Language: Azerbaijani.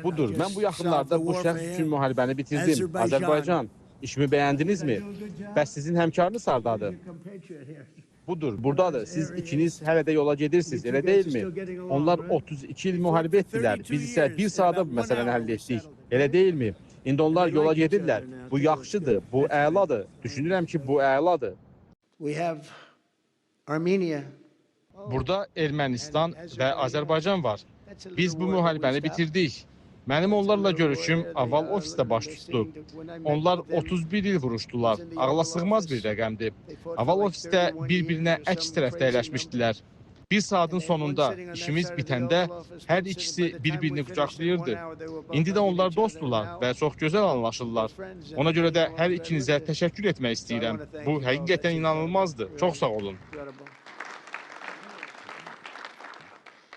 Budur. Mən bu yaxınlarda bu şəxs üçün müharibəni bitirdim. Azərbaycan, işimi bəyəndinizmi? Bəs sizin həmkarınız hardadır? Budur, buradadır. Siz ikiniz hələ də yola gedirsiniz, elə deyilmi? Onlar 32 il müharibə etdilər. Biz isə bir saata bu məsələni həll etdik. Elə deyilmi? İndi onlar yola gedirlər. Bu yaxşıdır, bu əladır. Düşünürəm ki, bu əladır. Burada Ermənistan və Azərbaycan var. Biz bu müharibəni bitirdik. Mənim onlarla görüşüm Aval ofisdə baş tutdu. Onlar 31 il vuruşdular. Ağla sığmaz bir rəqəmdir. Aval ofisdə bir-birinə əks tərəfdə əyləşmişdilər. Bir saatın sonunda işimiz bitəndə hər ikisi bir-birini qucaqlayırdı. İndi də onlar dostdular və çox gözəl anlaşırlar. Ona görə də hər ikinizə təşəkkür etmək istəyirəm. Bu həqiqətən inanılmazdır. Çox sağ olun.